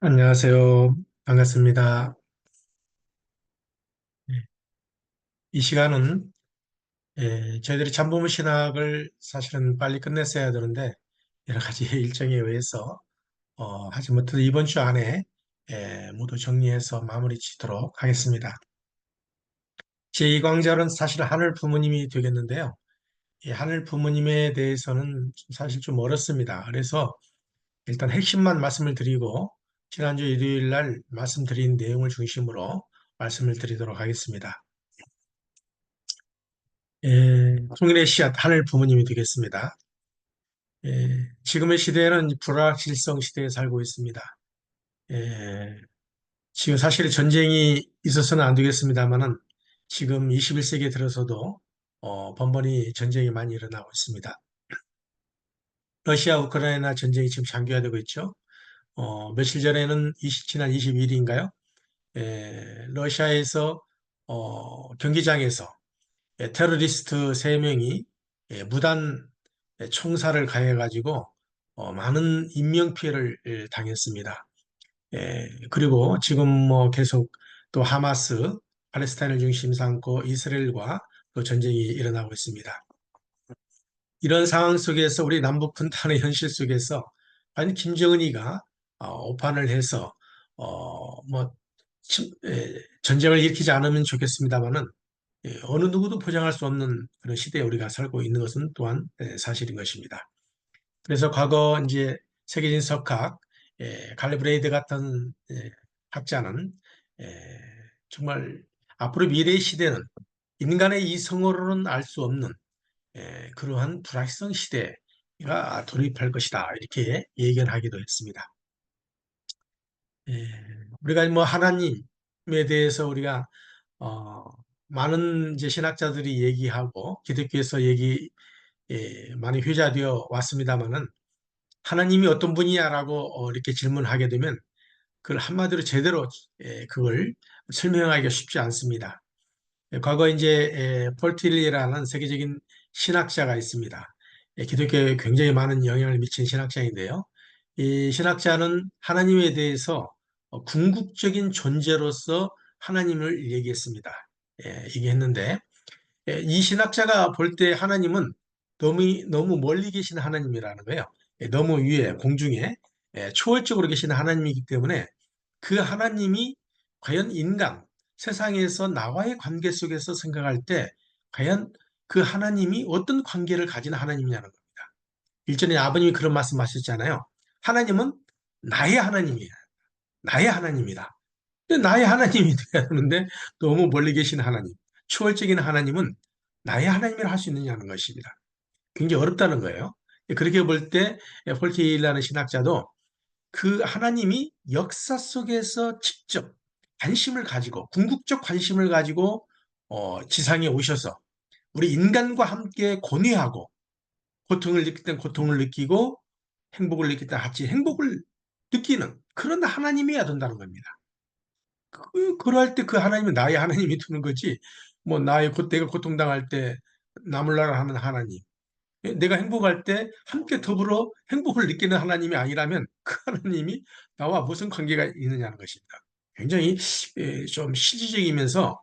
안녕하세요. 반갑습니다. 예, 이 시간은 저희들이 잠부모 신학을 사실은 빨리 끝냈어야 되는데 여러 가지 일정에 의해서 하지 못해도 이번 주 안에 모두 정리해서 마무리 짓도록 하겠습니다. 제2강절은 사실 하늘 부모님이 되겠는데요. 이 하늘 부모님에 대해서는 사실 좀 어렵습니다. 그래서 일단 핵심만 말씀을 드리고 지난주 일요일 날 말씀드린 내용을 중심으로 말씀을 드리도록 하겠습니다. 통일의 씨앗 하늘 부모님이 되겠습니다. 지금의 시대는 불확실성 시대에 살고 있습니다. 예, 지금 사실 전쟁이 있어서는 안 되겠습니다만은 지금 21세기에 들어서도 번번이 전쟁이 많이 일어나고 있습니다. 러시아 우크라이나 전쟁이 지금 장기화되고 있죠. 며칠 전에는 지난 22일인가요? 러시아에서 경기장에서 테러리스트 3명이 무단 총살을 가해가지고 많은 인명피해를 당했습니다. 그리고 지금 뭐 계속 또 하마스, 팔레스타인을 중심 삼고 이스라엘과 또 전쟁이 일어나고 있습니다. 이런 상황 속에서 우리 남북 분단의 현실 속에서 과연 김정은이가 오판을 해서 뭐 전쟁을 일으키지 않으면 좋겠습니다만은 어느 누구도 보장할 수 없는 그런 시대에 우리가 살고 있는 것은 또한 사실인 것입니다. 그래서 과거 이제 세계진 석학 갈레브레이드 같은 학자는 에, 정말 앞으로 미래의 시대는 인간의 이성으로는 알 수 없는 그러한 불확실성 시대가 돌입할 것이다 이렇게 예견하기도 했습니다. 예, 우리가 뭐 하나님에 대해서 우리가 어, 많은 이제 신학자들이 얘기하고 기독교에서 얘기 많이 회자되어 왔습니다만은 하나님이 어떤 분이냐라고 이렇게 질문하게 되면 그걸 한마디로 제대로 그걸 설명하기가 쉽지 않습니다. 과거 이제 폴틸리라는 세계적인 신학자가 있습니다. 기독교에 굉장히 많은 영향을 미친 신학자인데요. 이 신학자는 하나님에 대해서 궁극적인 존재로서 하나님을 얘기했습니다. 얘기했는데 이 신학자가 볼 때 하나님은 너무 멀리 계신 하나님이라는 거예요. 너무 위에 공중에 초월적으로 계신 하나님이기 때문에 그 하나님이 과연 인간, 세상에서 나와의 관계 속에서 생각할 때 과연 그 하나님이 어떤 관계를 가진 하나님이냐는 겁니다. 일전에 아버님이 그런 말씀 하셨잖아요. 하나님은 나의 하나님이야. 나의 하나님이다. 근데 나의 하나님이 돼야 되는데 너무 멀리 계신 하나님, 초월적인 하나님은 나의 하나님이라 할 수 있느냐는 것입니다. 굉장히 어렵다는 거예요. 그렇게 볼 때 폴티라는 신학자도 그 하나님이 역사 속에서 직접 관심을 가지고 궁극적 관심을 가지고 지상에 오셔서 우리 인간과 함께 고뇌하고 고통을 느낄 땐 고통을 느끼고 행복을 느낄 때 같이 행복을 느끼는 그런 하나님이어야 된다는 겁니다. 그럴 때 그 하나님은 나의 하나님이 되는 거지. 뭐 내가 고통당할 때 나물나라 하는 하나님. 내가 행복할 때 함께 더불어 행복을 느끼는 하나님이 아니라면 그 하나님이 나와 무슨 관계가 있느냐는 것입니다. 굉장히 좀 실질적이면서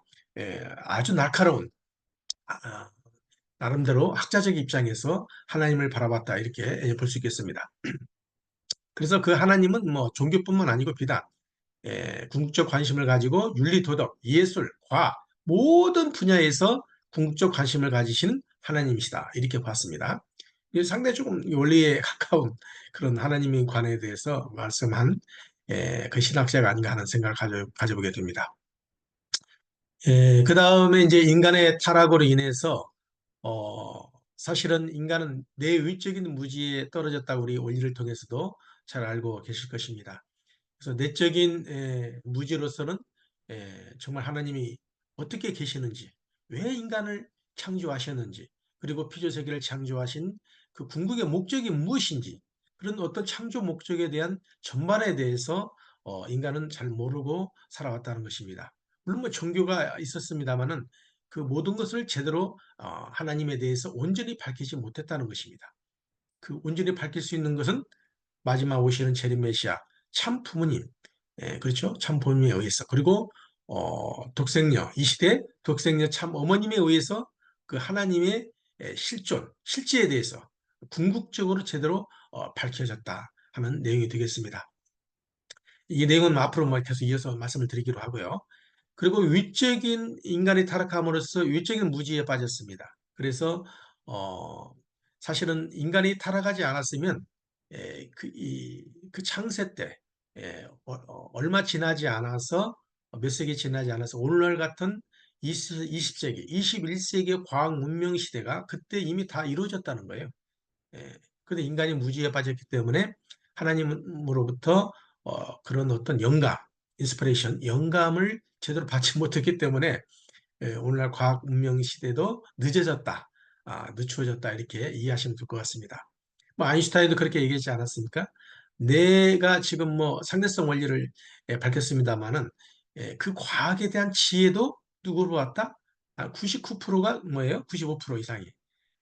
아주 날카로운 아, 나름대로 학자적 입장에서 하나님을 바라봤다 이렇게 볼 수 있겠습니다. 그래서 그 하나님은 뭐 종교뿐만 아니고 비단 궁극적 관심을 가지고 윤리, 도덕, 예술, 과학 모든 분야에서 궁극적 관심을 가지신 하나님이시다. 이렇게 봤습니다. 이게 상당히 조금 원리에 가까운 그런 하나님인 관에 대해서 말씀한 그 신학자가 아닌가 하는 생각을 가져보게 됩니다. 그 다음에 이제 인간의 타락으로 인해서 어, 사실은 인간은 내의적인 무지에 떨어졌다고 우리 원리를 통해서도 잘 알고 계실 것입니다. 그래서 내적인 무지로서는 정말 하나님이 어떻게 계시는지, 왜 인간을 창조하셨는지, 그리고 피조세계를 창조하신 그 궁극의 목적이 무엇인지, 그런 어떤 창조 목적에 대한 전반에 대해서 인간은 잘 모르고 살아왔다는 것입니다. 물론 뭐 종교가 있었습니다만은 그 모든 것을 제대로 하나님에 대해서 온전히 밝히지 못했다는 것입니다. 그 온전히 밝힐 수 있는 것은 마지막 오시는 재림 메시아 참 부모님 그렇죠? 참 부모님에 의해서. 그리고 독생녀, 이 시대 독생녀 참 어머님에 의해서 그 하나님의 실존, 실제에 대해서 궁극적으로 제대로 밝혀졌다 하는 내용이 되겠습니다. 이 내용은 앞으로 뭐 계속 이어서 말씀을 드리기로 하고요. 그리고 위적인 인간이 타락함으로써 위적인 무지에 빠졌습니다. 그래서 어, 사실은 인간이 타락하지 않았으면 그 창세 때 얼마 지나지 않아서 몇 세기 지나지 않아서 오늘날 같은 20세기, 21세기의 과학 문명 시대가 그때 이미 다 이루어졌다는 거예요. 그런데 인간이 무지에 빠졌기 때문에 하나님으로부터 그런 어떤 영감, 인스피레이션, 영감을 제대로 받지 못했기 때문에 오늘날 과학 문명 시대도 늦어졌다, 늦추어졌다 이렇게 이해하시면 될 것 같습니다. 뭐 아인슈타인도 그렇게 얘기하지 않았습니까? 내가 지금 뭐 상대성 원리를 밝혔습니다만은 그 과학에 대한 지혜도 누구로 왔다? 99%가 뭐예요? 95% 이상이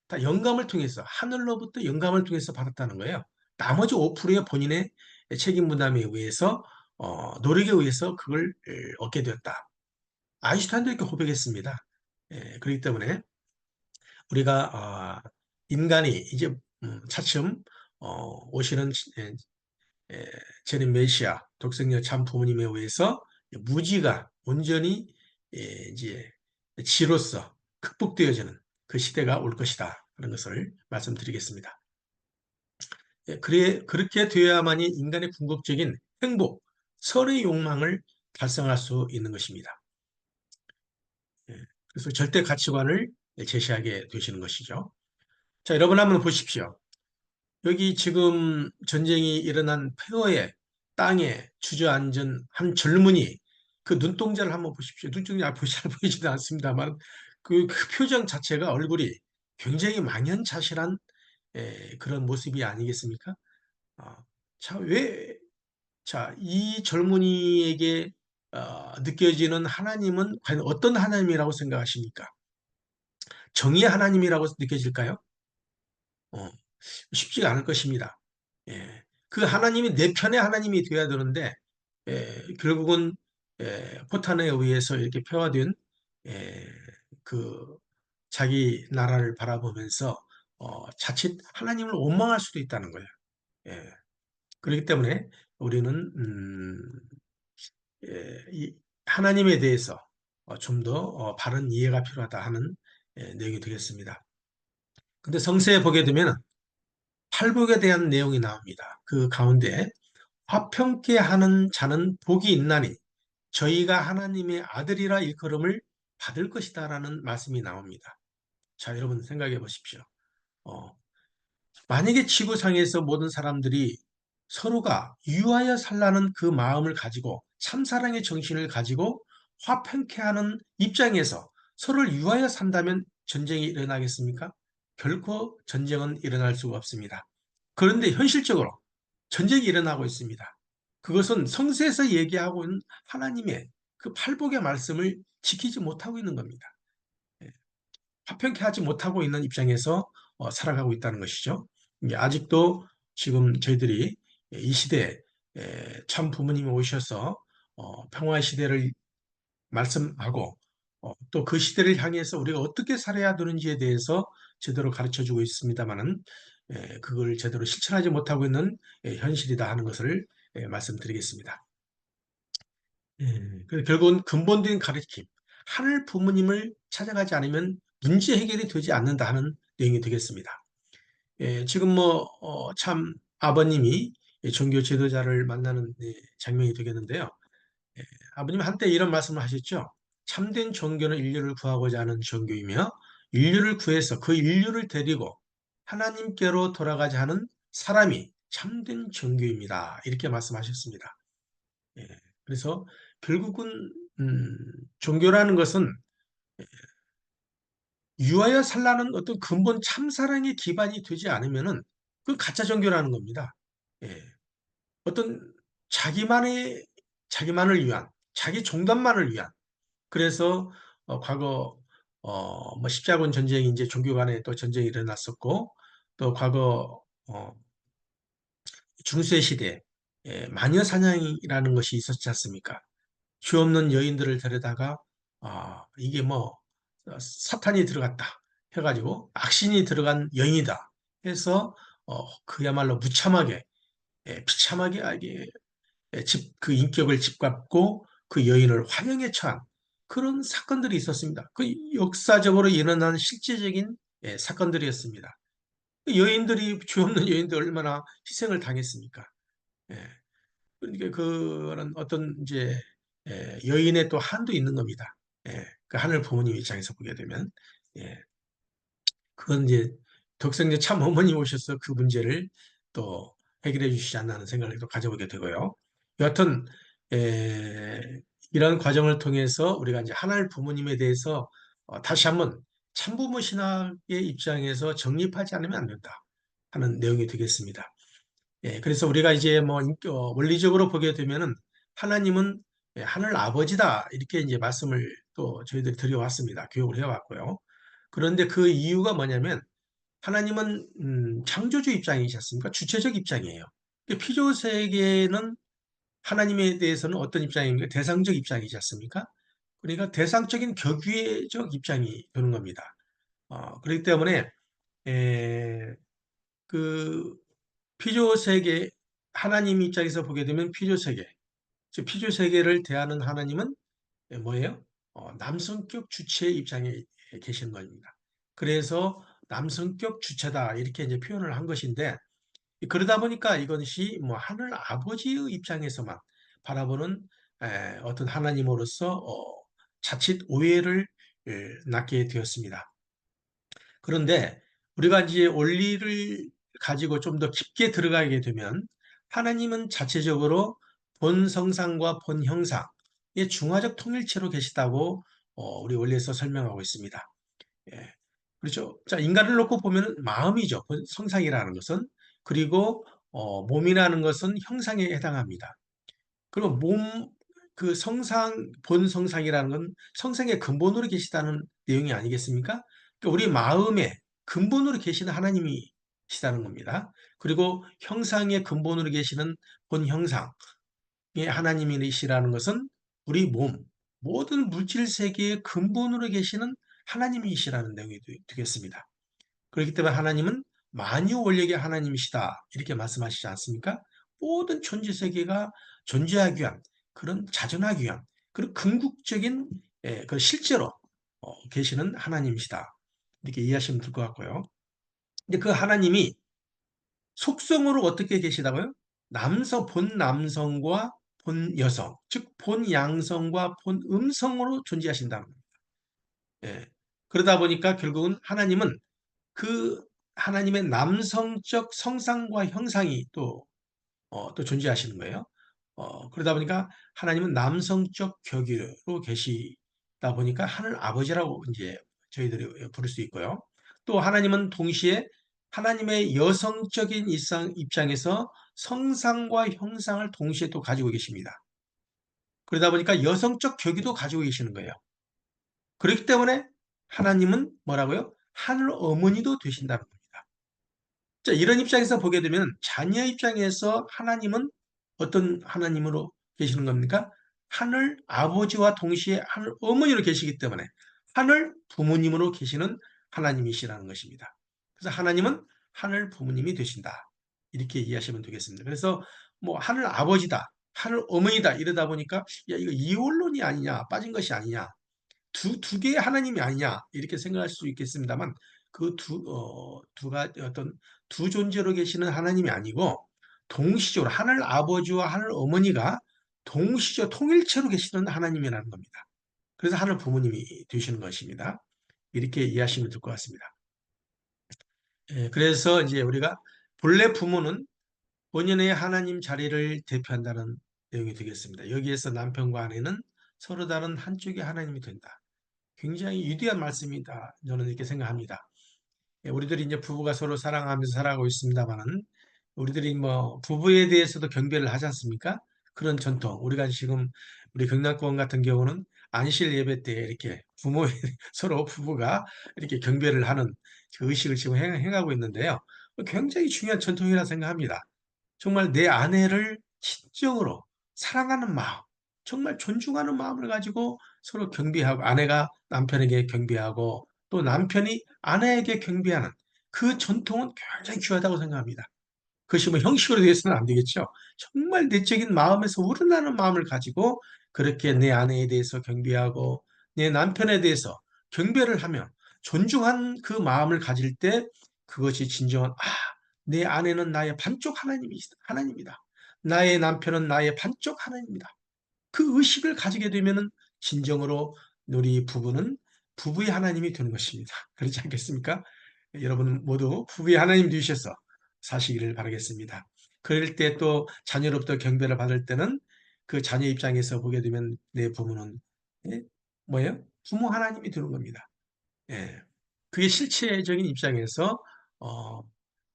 다 영감을 통해서 하늘로부터 영감을 통해서 받았다는 거예요. 나머지 5%의 본인의 책임 분담에 의해서 노력에 의해서 그걸 얻게 되었다. 아인슈타인도 이렇게 고백했습니다. 그렇기 때문에 우리가 인간이 이제 차츰 오시는 에, 재림 메시아 독생녀 참 부모님에 의해서 무지가 온전히 이제 지로서 극복되어지는 그 시대가 올 것이다 하는 것을 말씀드리겠습니다. 그렇게 되어야만이 인간의 궁극적인 행복, 선의 욕망을 달성할 수 있는 것입니다. 그래서 절대 가치관을 제시하게 되시는 것이죠. 자, 여러분 한번 보십시오. 여기 지금 전쟁이 일어난 폐허의 땅에 주저앉은 한 젊은이 그 눈동자를 한번 보십시오. 눈동자 잘 보이지도 않습니다만 그 표정 자체가 얼굴이 굉장히 망연자실한 그런 모습이 아니겠습니까? 아, 자, 이 젊은이에게 느껴지는 하나님은 과연 어떤 하나님이라고 생각하십니까? 정의의 하나님이라고 느껴질까요? 어, 쉽지가 않을 것입니다. 그 하나님이 내 편의 하나님이 되어야 되는데 결국은 포탄에 의해서 이렇게 폐화된 에, 그 자기 나라를 바라보면서 자칫 하나님을 원망할 수도 있다는 거예요. 예. 그렇기 때문에 우리는 이 하나님에 대해서 좀 더 바른 이해가 필요하다 하는 내용이 되겠습니다. 근데 성서에 보게 되면 팔복에 대한 내용이 나옵니다. 그 가운데 화평케 하는 자는 복이 있나니 저희가 하나님의 아들이라 일컬음을 받을 것이다라는 말씀이 나옵니다. 자, 여러분 생각해 보십시오. 어, 만약에 지구상에서 모든 사람들이 서로가 유하여 살라는 그 마음을 가지고 참사랑의 정신을 가지고 화평케 하는 입장에서 서로를 유하여 산다면 전쟁이 일어나겠습니까? 결코 전쟁은 일어날 수가 없습니다. 그런데 현실적으로 전쟁이 일어나고 있습니다. 그것은 성서에서 얘기하고 있는 하나님의 그 팔복의 말씀을 지키지 못하고 있는 겁니다. 예, 화평케 하지 못하고 있는 입장에서 살아가고 있다는 것이죠. 아직도 지금 저희들이 이 시대에 참 부모님이 오셔서 평화의 시대를 말씀하고 또 그 시대를 향해서 우리가 어떻게 살아야 되는지에 대해서 제대로 가르쳐 주고 있습니다만은 그걸 제대로 실천하지 못하고 있는 현실이다 하는 것을 말씀드리겠습니다. 그래서 결국은 근본적인 가르침, 하늘 부모님을 찾아가지 않으면 문제 해결이 되지 않는다 하는 내용이 되겠습니다. 지금 뭐 참 아버님이 종교 지도자를 만나는 장면이 되겠는데요. 아버님 한때 이런 말씀을 하셨죠. 참된 종교는 인류를 구하고자 하는 종교이며 인류를 구해서 그 인류를 데리고 하나님께로 돌아가자 하는 사람이 참된 종교입니다. 이렇게 말씀하셨습니다. 예, 그래서 결국은 종교라는 것은 유하여 살라는 어떤 근본 참사랑의 기반이 되지 않으면은 그 가짜 종교라는 겁니다. 예, 어떤 자기만을 위한 자기 종단만을 위한 그래서 과거 뭐 십자군 전쟁이 이제 종교 간에 또 전쟁이 일어났었고 또 과거 중세 시대 마녀 사냥이라는 것이 있었지 않습니까? 죄 없는 여인들을 데려다가 이게 뭐 사탄이 들어갔다 해가지고 악신이 들어간 여인이다 해서 그야말로 무참하게 비참하게 그 인격을 짓밟고 그 여인을 화형에 처한 그런 사건들이 있었습니다. 그 역사적으로 일어난 실제적인 사건들이었습니다. 그 여인들이 죄 없는 여인들 얼마나 희생을 당했습니까? 예. 그러니까 그런 어떤 이제 여인의 또 한도 있는 겁니다. 그 하늘 부모님 입장에서 보게 되면 예. 그건 이제 덕성제 참 어머니 오셔서 그 문제를 또 해결해 주시지 않나 하는 생각을 또 가져보게 되고요. 여하튼 이런 과정을 통해서 우리가 이제 하나님 부모님에 대해서 다시 한번 참부모 신학의 입장에서 정립하지 않으면 안 된다 하는 내용이 되겠습니다. 그래서 우리가 이제 뭐 원리적으로 보게 되면은 하나님은 하늘 아버지다 이렇게 이제 말씀을 또 저희들이 드려왔습니다. 교육을 해왔고요. 그런데 그 이유가 뭐냐면 하나님은 창조주 입장이지 않습니까? 주체적 입장이에요. 피조세계는 하나님에 대해서는 어떤 입장입니까? 대상적 입장이지 않습니까? 그러니까 대상적인 격유적 입장이 되는 겁니다. 그렇기 때문에 에, 그 피조세계 하나님 입장에서 보게 되면 피조세계, 즉 피조세계를 대하는 하나님은 뭐예요? 남성격 주체의 입장에 계시는 겁니다. 그래서 남성격 주체다 이렇게 이제 표현을 한 것인데 그러다 보니까 이것이 뭐 하늘 아버지의 입장에서만 바라보는 어떤 하나님으로서 자칫 오해를 낳게 되었습니다. 그런데 우리가 이제 원리를 가지고 좀 더 깊게 들어가게 되면 하나님은 자체적으로 본 성상과 본 형상의 중화적 통일체로 계시다고 우리 원리에서 설명하고 있습니다. 예. 그렇죠. 자, 인간을 놓고 보면 마음이죠. 본 성상이라는 것은. 그리고 몸이라는 것은 형상에 해당합니다. 그리고 그 본 성상이라는 건 성상의 근본으로 계시다는 내용이 아니겠습니까? 그러니까 우리 마음의 근본으로 계시는 하나님이시다는 겁니다. 그리고 형상의 근본으로 계시는 본 형상의 하나님이시라는 것은 우리 모든 물질 세계의 근본으로 계시는 하나님이시라는 내용이 되겠습니다. 그렇기 때문에 하나님은 만유 원력의 하나님이시다. 이렇게 말씀하시지 않습니까? 모든 존재 세계가 존재하기 위한 그런 자존하기 위한 그런 궁극적인 그 실제로 계시는 하나님이시다. 이렇게 이해하시면 될 것 같고요. 근데 그 하나님이 속성으로 어떻게 계시다고요? 본 남성과 본 여성, 즉 본 양성과 본 음성으로 존재하신다는 겁니다. 예. 그러다 보니까 결국은 하나님은 그 하나님의 남성적 성상과 형상이 또 존재하시는 거예요. 그러다 보니까 하나님은 남성적 격유로 계시다 보니까 하늘 아버지라고 이제 저희들이 부를 수 있고요. 또 하나님은 동시에 하나님의 여성적인 입장에서 성상과 형상을 동시에 또 가지고 계십니다. 그러다 보니까 여성적 격유도 가지고 계시는 거예요. 그렇기 때문에 하나님은 뭐라고요? 하늘 어머니도 되신다는 겁니다. 자, 이런 입장에서 보게 되면 자녀 입장에서 하나님은 어떤 하나님으로 계시는 겁니까? 하늘 아버지와 동시에 하늘 어머니로 계시기 때문에 하늘 부모님으로 계시는 하나님이시라는 것입니다. 그래서 하나님은 하늘 부모님이 되신다. 이렇게 이해하시면 되겠습니다. 그래서 뭐 하늘 아버지다, 하늘 어머니다 이러다 보니까 야, 이거 이원론이 아니냐, 빠진 것이 아니냐. 두 개의 하나님이 아니냐 이렇게 생각할 수 있겠습니다만 그 두가 어떤 두 존재로 계시는 하나님이 아니고 동시적으로 하늘 아버지와 하늘 어머니가 동시적 통일체로 계시는 하나님이라는 겁니다. 그래서 하늘 부모님이 되시는 것입니다. 이렇게 이해하시면 될 것 같습니다. 그래서 이제 우리가 본래 부모는 본연의 하나님 자리를 대표한다는 내용이 되겠습니다. 여기에서 남편과 아내는 서로 다른 한쪽의 하나님이 된다. 굉장히 위대한 말씀이다. 저는 이렇게 생각합니다. 우리들이 이제 부부가 서로 사랑하면서 살아가고 있습니다만은 우리들이 뭐 부부에 대해서도 경배를 하지 않습니까? 그런 전통. 우리가 지금 우리 경남권 같은 경우는 안실 예배 때 이렇게 서로 부부가 이렇게 경배를 하는 그 의식을 지금 행하고 있는데요. 굉장히 중요한 전통이라 생각합니다. 정말 내 아내를 진정으로 사랑하는 마음, 정말 존중하는 마음을 가지고 서로 경비하고, 아내가 남편에게 경비하고 또 남편이 아내에게 경비하는 그 전통은 굉장히 귀하다고 생각합니다. 그것이 뭐 형식으로 되어서는 안 되겠죠. 정말 내적인 마음에서 우러나는 마음을 가지고 그렇게 내 아내에 대해서 경배하고 내 남편에 대해서 경배를 하며 존중한 그 마음을 가질 때 그것이 진정한, 내 아내는 나의 반쪽 하나님이다. 나의 남편은 나의 반쪽 하나님이다. 그 의식을 가지게 되면은 진정으로 우리 부부는 부부의 하나님이 되는 것입니다. 그렇지 않겠습니까? 여러분 모두 부부의 하나님 되셔서 사시기를 바라겠습니다. 그럴 때 또 자녀로부터 경배를 받을 때는 그 자녀 입장에서 보게 되면 내 부모는, 예? 뭐예요? 부모 하나님이 되는 겁니다. 예. 그게 실체적인 입장에서 어,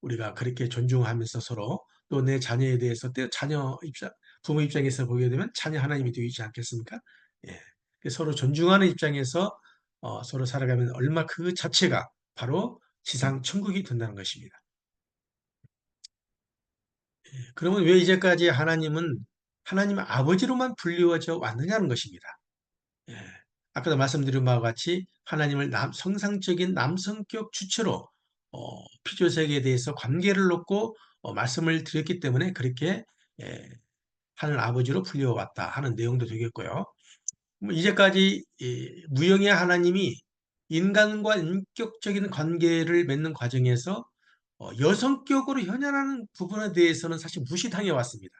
우리가 그렇게 존중하면서 서로 또 내 자녀에 대해서 또 자녀 입장, 부모 입장에서 보게 되면 자녀 하나님이 되지 않겠습니까? 예. 서로 존중하는 입장에서 서로 살아가면 얼마 그 자체가 바로 지상 천국이 된다는 것입니다. 그러면 왜 이제까지 하나님은 하나님 아버지로만 불리워져 왔느냐는 것입니다. 예. 아까도 말씀드린 바와 같이 하나님을 성상적인 남성격 주체로 피조세계에 대해서 관계를 놓고 말씀을 드렸기 때문에 그렇게 예, 하늘 아버지로 불려왔다 하는 내용도 되겠고요. 뭐 이제까지 이 무형의 하나님이 인간과 인격적인 관계를 맺는 과정에서 여성격으로 현현하는 부분에 대해서는 사실 무시당해 왔습니다.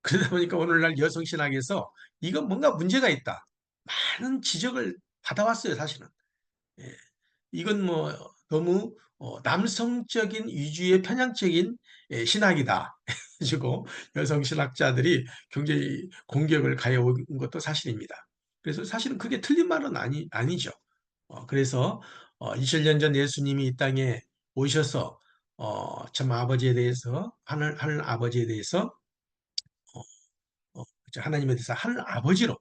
그러다 보니까 오늘날 여성신학에서 이건 뭔가 문제가 있다. 많은 지적을 받아왔어요, 사실은. 예. 이건 뭐 너무 남성적인 위주의 편향적인 신학이다. 해가지고 여성 신학자들이 굉장히 공격을 가해온 것도 사실입니다. 그래서 사실은 그게 틀린 말은 아니죠. 그래서 2000년 전 예수님이 이 땅에 오셔서 참 아버지에 대해서 하늘 아버지에 대해서 하나님에 대해서 하늘 아버지로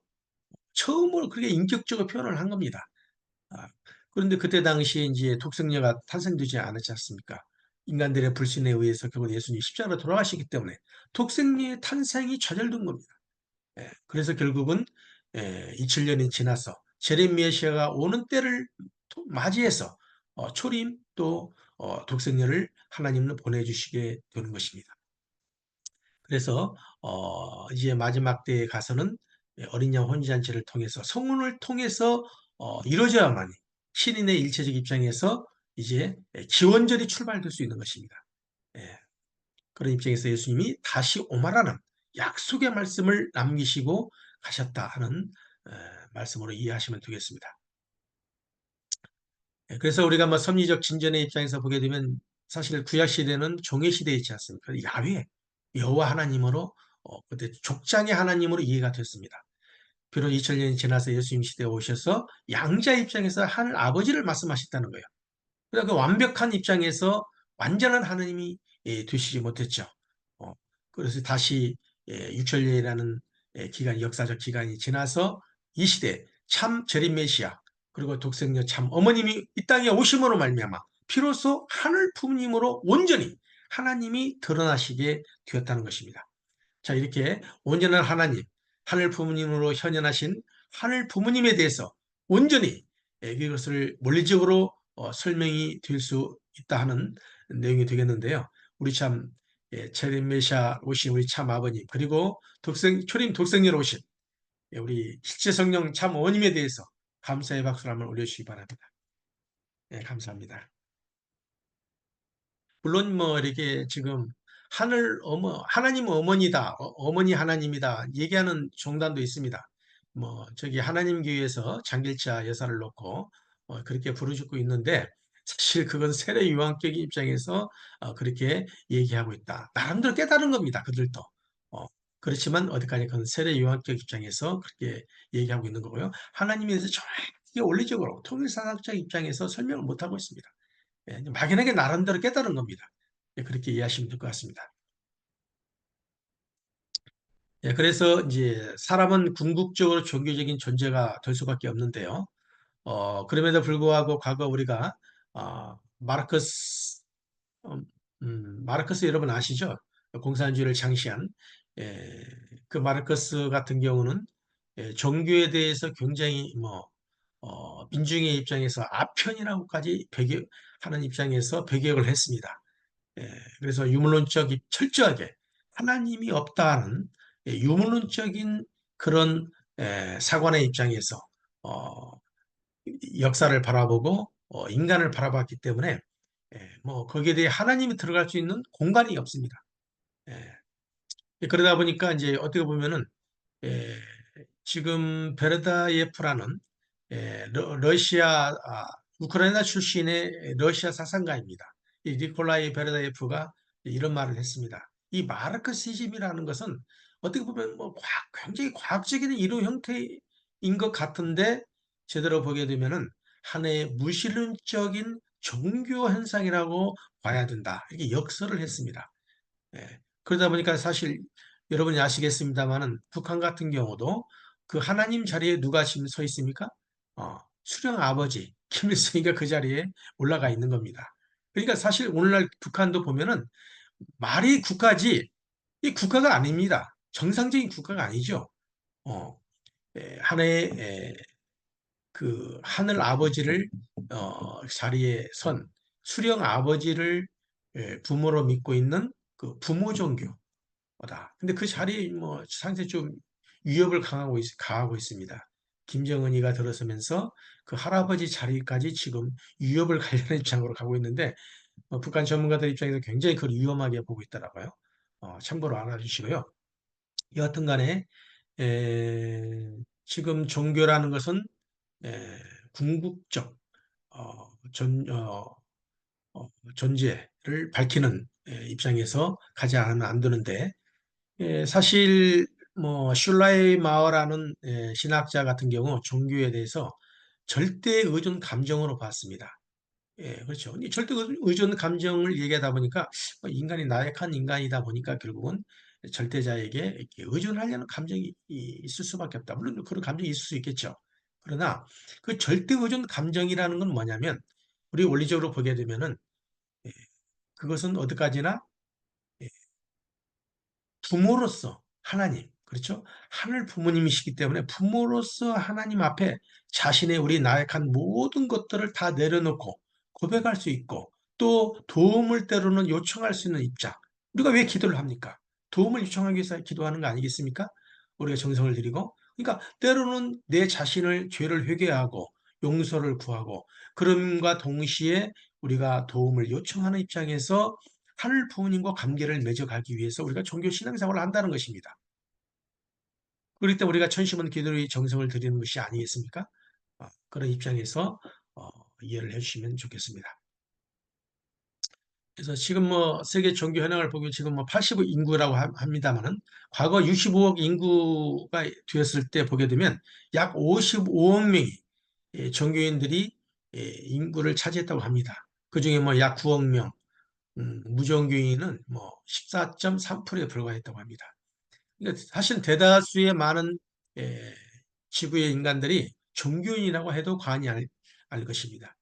처음으로 그렇게 인격적으로 표현을 한 겁니다. 아, 그런데 그때 당시에 이제 독생녀가 탄생되지 않았지 않습니까? 인간들의 불신에 의해서 결국 예수님이 십자가로 돌아가시기 때문에 독생녀의 탄생이 좌절된 겁니다. 그래서 결국은 2000년이 지나서 재림 메시아가 오는 때를 맞이해서 초림 또 독생녀를 하나님은 보내주시게 되는 것입니다. 그래서 이제 마지막 때에 가서는 어린 양 혼인잔치를 통해서 성문을 통해서 이루어져야만이 신인의 일체적 입장에서 이제 기원절이 출발될 수 있는 것입니다. 예, 그런 입장에서 예수님이 다시 오마라는 약속의 말씀을 남기시고 가셨다 하는 말씀으로 이해하시면 되겠습니다. 그래서 우리가 뭐 섭리적 진전의 입장에서 보게 되면 사실 구약 시대는 종의 시대이지 않습니까? 야훼, 여호와 하나님으로 그때 족장의 하나님으로 이해가 됐습니다. 비록 2000년이 지나서 예수님 시대에 오셔서 양자 입장에서 하늘 아버지를 말씀하셨다는 거예요. 그러니까 그 완벽한 입장에서 완전한 하나님이 되시지 못했죠. 어, 그래서 다시 6천년이라는 기간, 역사적 기간이 지나서 이 시대 참 재림 메시아 그리고 독생녀 참 어머님이 이 땅에 오심으로 말미암아 비로소 하늘 부모님으로 온전히 하나님이 드러나시게 되었다는 것입니다. 자, 이렇게 온전한 하나님, 하늘 부모님으로 현현하신 하늘 부모님에 대해서 온전히 이것을 논리적으로 설명이 될 수 있다 하는 내용이 되겠는데요. 우리 참 체림 메시아 오신 우리 참 아버님 그리고 초림 독생녀로 오신 우리 실제 성령 참 어머님에 대해서 감사의 박수를 한번 올려주시기 바랍니다. 네, 감사합니다. 물론 뭐 이렇게 지금 하나님 어머니다, 어머니 하나님이다 얘기하는 종단도 있습니다. 뭐 저기 하나님 교회에서 장길차 여사를 놓고 그렇게 부르짖고 있는데 사실 그건 세례 요한격의 입장에서 그렇게 얘기하고 있다. 나름대로 깨달은 겁니다. 그들도. 그렇지만 어디까지 그건 세례 요한격 입장에서 그렇게 얘기하고 있는 거고요. 하나님에 대해서 정확히 원리적으로 통일사상적 입장에서 설명을 못하고 있습니다. 막연하게 나름대로 깨달은 겁니다. 그렇게 이해하시면 될 것 같습니다. 그래서 이제 사람은 궁극적으로 종교적인 존재가 될 수밖에 없는데요. 그럼에도 불구하고 과거 우리가 마르크스, 마르크스 여러분 아시죠? 공산주의를 창시한 예, 그 마르크스 같은 경우는 종교에 대해서 굉장히 민중의 입장에서 아편이라고까지 하는 입장에서 배격을 했습니다. 예, 그래서 철저하게 하나님이 없다는 유물론적인 그런 사관의 입장에서 어, 역사를 바라보고 인간을 바라봤기 때문에 거기에 대해 하나님이 들어갈 수 있는 공간이 없습니다. 예, 그러다 보니까 이제 어떻게 보면은 예, 지금 베르다예프라는 우크라이나 출신의 러시아 사상가입니다. 이 니콜라이 베르다예프가 이런 말을 했습니다. 이 마르크시즘이라는 것은 어떻게 보면 굉장히 과학적인 이론 형태인 것 같은데 제대로 보게 되면은 하나의 무신론적인 종교 현상이라고 봐야 된다. 이렇게 역설을 했습니다. 그러다 보니까 사실 여러분이 아시겠습니다만은 북한 같은 경우도 그 하나님 자리에 누가 지금 서 있습니까? 수령 아버지 김일성이가 그 자리에 올라가 있는 겁니다. 그러니까 사실 오늘날 북한도 보면은 말이 국가지 이 국가가 아닙니다. 정상적인 국가가 아니죠. 어, 하나의 그 하늘 아버지를 자리에 선 수령 아버지를 부모로 믿고 있는 그 부모 종교. 거다. 근데 그 자리에 상당히 좀 위협을 가하고 있습니다. 김정은이가 들어서면서 그 할아버지 자리까지 지금 위협을 가려는 입장으로 가고 있는데 북한 전문가들 입장에서 굉장히 그걸 위험하게 보고 있더라고요. 참고로 알아주시고요. 여하튼 간에 에, 지금 종교라는 것은 궁극적 어, 전, 어, 존재를 밝히는 입장에서 가지 않으면 안 되는데 사실 슐라이 마어라는 신학자 같은 경우 종교에 대해서 절대 의존 감정으로 봤습니다. 그렇죠. 이 절대 의존 감정을 얘기하다 보니까 인간이 나약한 인간이다 보니까 결국은 절대자에게 이렇게 의존하려는 감정이 있을 수밖에 없다. 물론 그런 감정이 있을 수 있겠죠. 그러나 그 절대 의존 감정이라는 건 뭐냐면 우리 원리적으로 보게 되면은 예, 그것은 어디까지나 부모로서 하나님, 그렇죠? 하늘 부모님이시기 때문에 부모로서 하나님 앞에 자신의 우리 나약한 모든 것들을 다 내려놓고 고백할 수 있고 또 도움을 때로는 요청할 수 있는 입장. 우리가 왜 기도를 합니까? 도움을 요청하기 위해서 기도하는 거 아니겠습니까? 우리가 정성을 들이고. 그러니까 때로는 내 자신을 죄를 회개하고 용서를 구하고 그럼과 동시에 우리가 도움을 요청하는 입장에서 하늘 부모님과 관계를 맺어가기 위해서 우리가 종교 신앙생활을 한다는 것입니다. 그렇기 때문에 우리가 천심은 기도의 정성을 드리는 것이 아니겠습니까? 그런 입장에서 어, 이해를 해주시면 좋겠습니다. 그래서 지금 세계 종교 현황을 보면 지금 80억 인구라고 합니다만은 과거 65억 인구가 되었을 때 보게 되면 약 55억 명이 종교인들이 인구를 차지했다고 합니다. 그중에 약 9억 명, 무종교인은 14.3%에 불과했다고 합니다. 그러니까 사실 대다수의 많은 에, 지구의 인간들이 종교인이라고 해도 과언이 알 것입니다.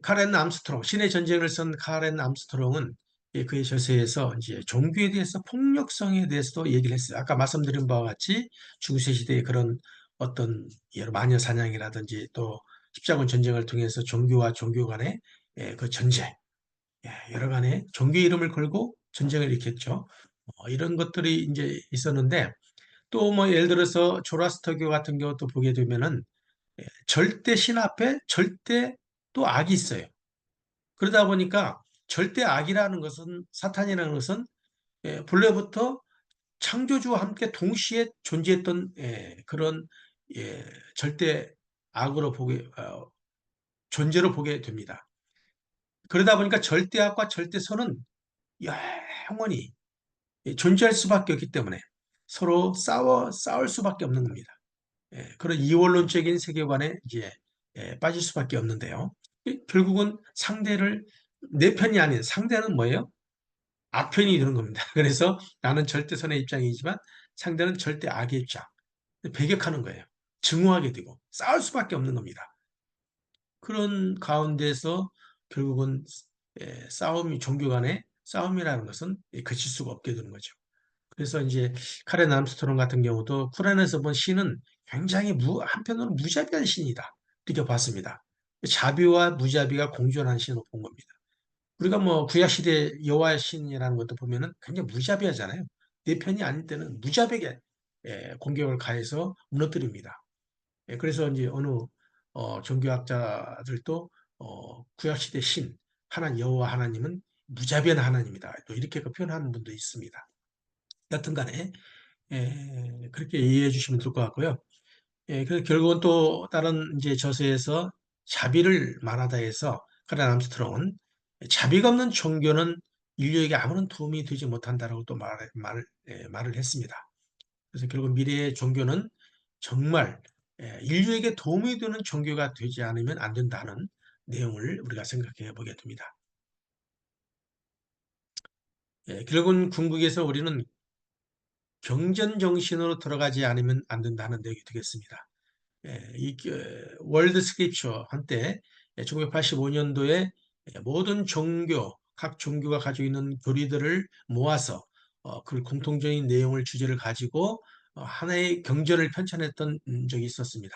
카렌 암스트롱, 신의 전쟁을 쓴 카렌 암스트롱은 그의 저서에서 이제 종교에 대해서 폭력성에 대해서도 얘기를 했어요. 아까 말씀드린 바와 같이 중세 시대의 그런 어떤 여러 마녀 사냥이라든지 또 십자군 전쟁을 통해서 종교와 종교 간의 그 전쟁, 여러 간의 종교 이름을 걸고 전쟁을 일으켰죠. 이런 것들이 이제 있었는데 또 예를 들어서 조라스터교 같은 경우도 보게 되면은 절대 신 앞에 절대 또 악이 있어요. 그러다 보니까 절대 악이라는 것은 사탄이라는 것은 본래부터 창조주와 함께 동시에 존재했던 그런 절대 악으로 존재로 보게 됩니다. 그러다 보니까 절대악과 절대선은 영원히 존재할 수밖에 없기 때문에 서로 싸울 수밖에 없는 겁니다. 그런 이원론적인 세계관에 이제 빠질 수밖에 없는데요. 결국은 상대를 내 편이 아닌 상대는 뭐예요? 악편이 되는 겁니다. 그래서 나는 절대선의 입장이지만 상대는 절대 악의 입장. 배격하는 거예요. 증오하게 되고 싸울 수밖에 없는 겁니다. 그런 가운데서 결국은 싸움이 종교 간의 싸움이라는 것은 그칠 수가 없게 되는 거죠. 그래서 이제 카렌 암스트롱 같은 경우도 쿠란에서 본 신은 굉장히 한편으로는 무자비한 신이다. 이렇게 봤습니다. 자비와 무자비가 공존한 신으로 본 겁니다. 우리가 뭐 구약시대 여호와의 신이라는 것도 보면은 굉장히 무자비하잖아요. 내 편이 아닐 때는 무자비하게 공격을 가해서 무너뜨립니다. 그래서 이제 어느 종교학자들도 구약시대 신, 여호와 하나님은 무자비한 하나님이다. 또 이렇게 그 표현하는 분도 있습니다. 여튼 간에 그렇게 이해해 주시면 될 것 같고요. 그래서 결국은 또 다른 이제 저서에서 자비를 말하다 해서 카렌 암스트롱은 자비가 없는 종교는 인류에게 아무런 도움이 되지 못한다라고 또 말을 했습니다. 그래서 결국 미래의 종교는 정말 인류에게 도움이 되는 종교가 되지 않으면 안 된다는 내용을 우리가 생각해 보게 됩니다. 결국은 궁극에서 우리는 경전 정신으로 들어가지 않으면 안 된다는 내용이 되겠습니다. 이 월드 스크립처 한때 1985년도에 모든 각 종교가 가지고 있는 교리들을 모아서 그 공통적인 내용을 주제를 가지고 하나의 경전을 편찬했던 적이 있었습니다.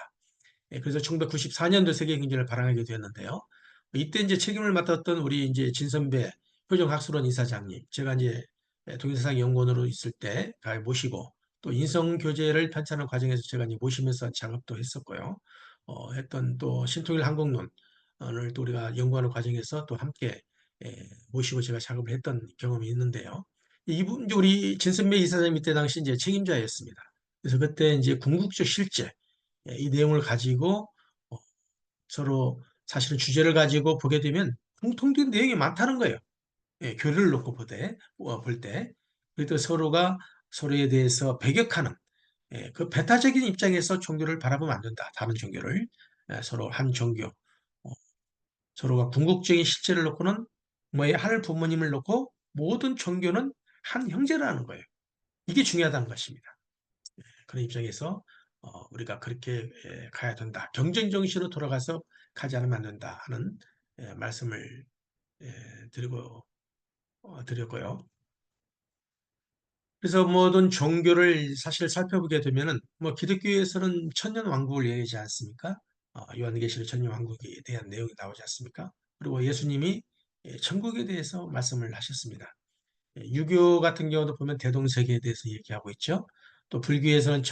그래서 1994년도 세계 경제를 발행하게 되었는데요. 이때 이제 책임을 맡았던 우리 이제 진선배 표정학술원 이사장님, 제가 이제 동영상 연구원으로 있을 때 모시고 또 인성교재를 편찬하는 과정에서 제가 이제 모시면서 작업도 했었고요. 했던 또 신통일 항공론을 또 우리가 연구하는 과정에서 또 함께 모시고 제가 작업을 했던 경험이 있는데요. 이분, 이제 우리 진선배 이사장님 이때 당시 이제 책임자였습니다. 그래서 그때 이제 궁극적 실제, 이 내용을 가지고 어, 서로 사실은 주제를 가지고 보게 되면 공통된 내용이 많다는 거예요. 교류를 놓고 볼 때. 그래도 서로가 서로에 대해서 배격하는 그 배타적인 입장에서 종교를 바라보면 안 된다. 다른 종교를. 서로 한 종교. 서로가 궁극적인 실제를 놓고는 뭐의 하늘 부모님을 놓고 모든 종교는 한 형제라는 거예요. 이게 중요하다는 것입니다. 그런 입장에서 우리가 그렇게 가야 된다. 경쟁 정신으로 돌아가서 가지 않으면 안 된다 하는 말씀을 드렸고요. 그래서 모든 종교를 사실 살펴보게 되면은 뭐 기독교에서는 천년 왕국을 얘기하지 않습니까? 요한계시록 천년 왕국에 대한 내용이 나오지 않습니까? 그리고 예수님이 천국에 대해서 말씀을 하셨습니다. 유교 같은 경우도 보면 대동세계에 대해서 얘기하고 있죠. 또 불교에서는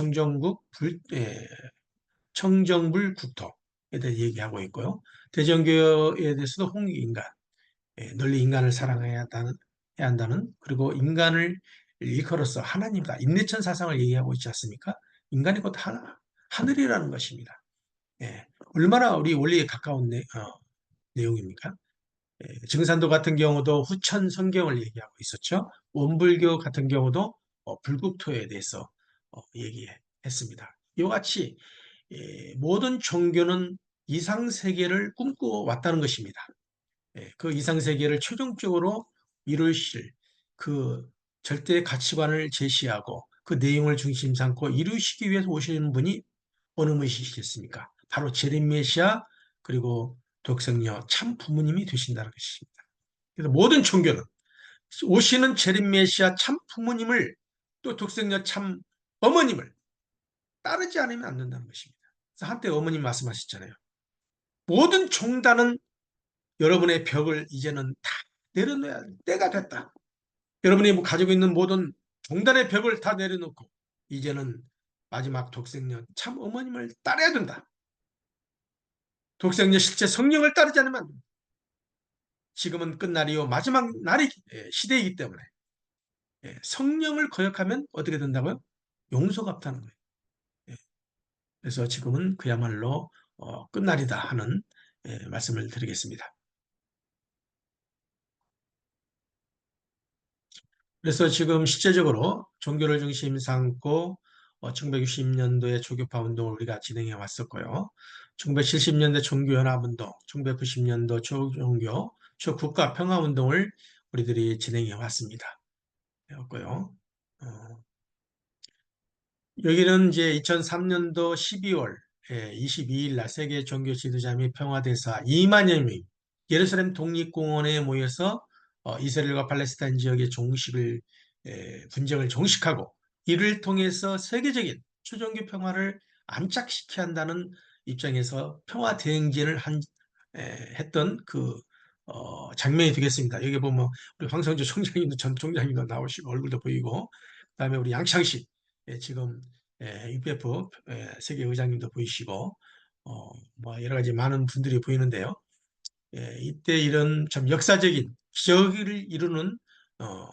청정불 국토에 대해 얘기하고 있고요. 대전교에 대해서도 홍익인간, 널리 인간을 해야 한다는, 그리고 인간을 일컬어서 하나님이다. 인내천 사상을 얘기하고 있지 않습니까? 인간이 곧 하늘이라는 것입니다. 얼마나 우리 원리에 가까운 내용입니까? 증산도 같은 경우도 후천 성경을 얘기하고 있었죠. 원불교 같은 경우도 불국토에 대해서 얘기했습니다. 이와 같이 모든 종교는 이상세계를 꿈꿔왔다는 것입니다. 그 이상세계를 최종적으로 이루실 그 절대 가치관을 제시하고 그 내용을 중심 삼고 이루시기 위해서 오시는 분이 어느 분이시겠습니까? 바로 재림 메시아 그리고 독생녀 참 부모님이 되신다는 것입니다. 그래서 모든 종교는 오시는 재림 메시아 참 부모님을 또 독생녀 참 어머님을 따르지 않으면 안 된다는 것입니다. 그래서 한때 어머님 말씀하셨잖아요. 모든 종단은 여러분의 벽을 이제는 다 내려놓아야 할 때가 됐다. 여러분이 뭐 가지고 있는 모든 종단의 벽을 다 내려놓고 이제는 마지막 독생녀 참 어머님을 따라야 된다. 독생녀 실제 성령을 따르지 않으면 지금은 끝날이요 마지막 날이 시대이기 때문에 성령을 거역하면 어떻게 된다고요? 용서가 없다는 거예요. 예, 그래서 지금은 그야말로 끝날이다 하는 말씀을 드리겠습니다. 그래서 지금 실제적으로 종교를 중심 삼고 1960년도에 조교파 운동을 우리가 진행해 왔었고요. 1970년대 종교연합운동, 1990년도 초종교, 초국가평화운동을 우리들이 진행해 왔습니다. 였고요. 여기는 이제 2003년도 12월 22일 날 세계 종교 지도자 및 평화대사 2만여 명 예루살렘 독립공원에 모여서 이스라엘과 팔레스타인 지역의 종식을 분쟁을 종식하고 이를 통해서 세계적인 초종교 평화를 안착시켜야 한다는 입장에서 평화 대행진을 했던 그 장면이 되겠습니다. 여기 보면 우리 황성주 총장님도 전 총장님도 나오시고 얼굴도 보이고 그다음에 우리 양창식 지금 UPF 세계 의장님도 보이시고 뭐 여러 가지 많은 분들이 보이는데요. 이때 이런 참 역사적인 기적을 이루는 어,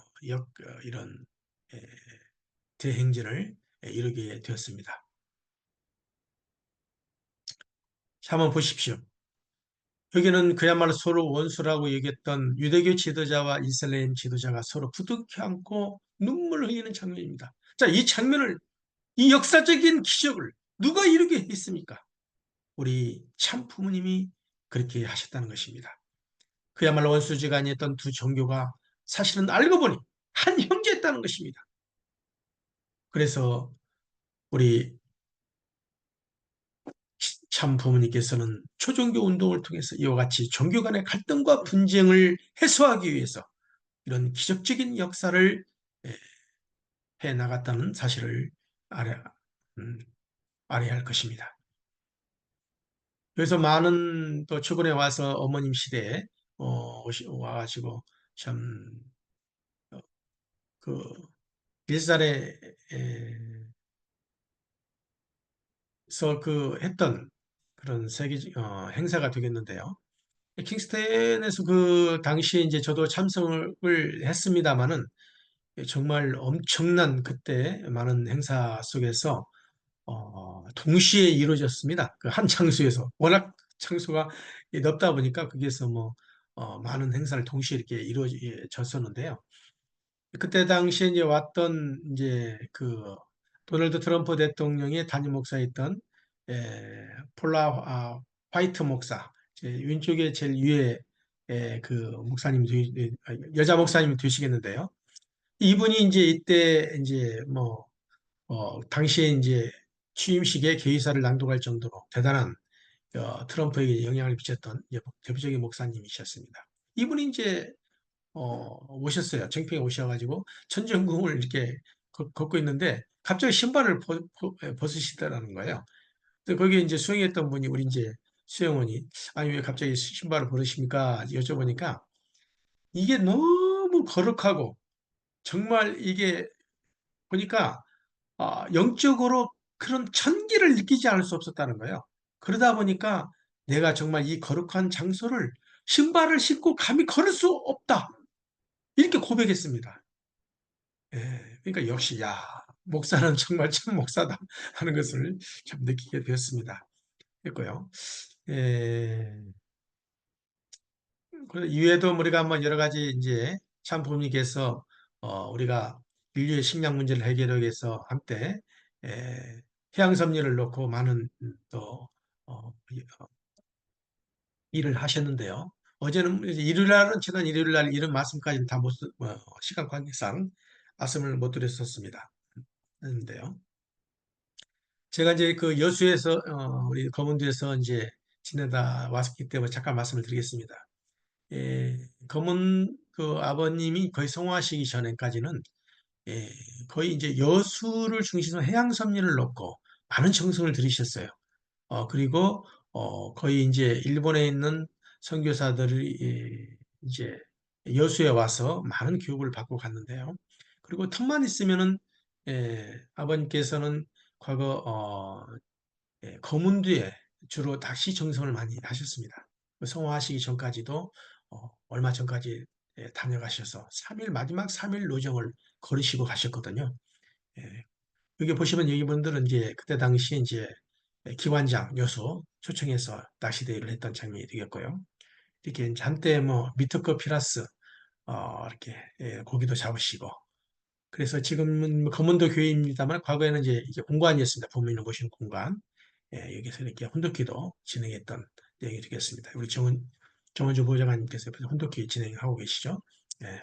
이런 예, 대행진을 이루게 되었습니다. 자, 한번 보십시오. 여기는 그야말로 서로 원수라고 얘기했던 유대교 지도자와 이슬람 지도자가 서로 부둥켜 안고 눈물을 흘리는 장면입니다. 자, 이 장면을, 이 역사적인 기적을 누가 이루게 했습니까? 우리 참 부모님이 그렇게 하셨다는 것입니다. 그야말로 원수지간이었던 두 종교가 사실은 알고 보니 한 형제였다는 것입니다. 그래서 우리 참 부모님께서는 초종교 운동을 통해서 이와 같이 종교 간의 갈등과 분쟁을 해소하기 위해서 이런 기적적인 역사를 해 나갔다는 사실을 알아야, 음, 알아야 할 것입니다. 그래서 많은 또 최근에 와서 어머님 시대에 와가지고 참 그 일살에서 그 했던 그런 행사가 되겠는데요. 킹스텐에서 그 당시에 이제 저도 참석을 했습니다마는 정말 엄청난 그때 많은 행사 속에서 동시에 이루어졌습니다. 그 한 장소에서 워낙 장소가 넓다 보니까 거기에서 뭐 많은 행사를 동시에 이렇게 이루어졌었는데요. 그때 당시에 이제 왔던 이제 그 도널드 트럼프 대통령의 담임 목사였던 폴라 화이트 목사, 왼쪽에 제일 위에 그 목사님 여자 목사님이 되시겠는데요. 이분이 이제 이때 이제 뭐 당시에 이제 취임식에 개의사를 낭독할 정도로 대단한 트럼프에게 영향을 미쳤던 이제 대표적인 목사님이셨습니다. 이분이 이제 오셨어요. 정평에 오셔가지고 천정궁을 이렇게 걷고 있는데 갑자기 신발을 벗으시더라는 거예요. 근데 거기에 이제 수행했던 분이 우리 이제 수행원이 아니 왜 갑자기 신발을 벗으십니까? 여쭤보니까 이게 너무 거룩하고 정말 이게 보니까 영적으로 그런 천기를 느끼지 않을 수 없었다는 거예요. 그러다 보니까 내가 정말 이 거룩한 장소를 신발을 신고 감히 걸을 수 없다. 이렇게 고백했습니다. 그러니까 역시 야 목사는 정말 참 목사다 하는 것을 참 느끼게 되었습니다. 했고요. 예, 그 이외에도 우리가 한번 여러 가지 이제 참 부모님께서 우리가 인류의 식량 문제를 해결하기 위해서 한때 해양 섭리를 놓고 많은 또 일을 하셨는데요. 어제는 이제 일요일 날은 지난 일요일 날 이런 말씀까지는 다 못, 시간 관계상 말씀을 못 드렸었습니다. 했는데요. 제가 이제 그 여수에서 우리 검은도에서 이제 지내다 왔기 때문에 잠깐 말씀을 드리겠습니다. 검은 그 아버님이 거의 성화하시기 전에까지는 예, 거의 이제 여수를 중심으로 해양 섭리를 놓고 많은 정성을 들이셨어요. 그리고 거의 이제 일본에 있는 선교사들이 이제 여수에 와서 많은 교육을 받고 갔는데요. 그리고 틈만 있으면은 아버님께서는 과거 거문두에 주로 낚시 정성을 많이 하셨습니다. 그 성화하시기 전까지도 얼마 전까지 다녀가셔서 3일 마지막 3일 노정을 걸으시고 가셨거든요. 예, 여기 보시면 여기 분들은 이제 그때 당시에 이제 기관장 여수 초청해서 낚시대회를 했던 장면이 되겠고요. 이렇게 이제 한때 뭐 미터급 피라스 이렇게 고기도 잡으시고 그래서 지금은 뭐 검은도 교회입니다만 과거에는 이제 이게 공관이었습니다. 부모님을 모시는 공관. 여기서 이렇게 혼독기도 진행했던 내용이 되겠습니다. 우리 정은주 보좌관님께서 옆에서 혼독기 진행하고 계시죠. 예.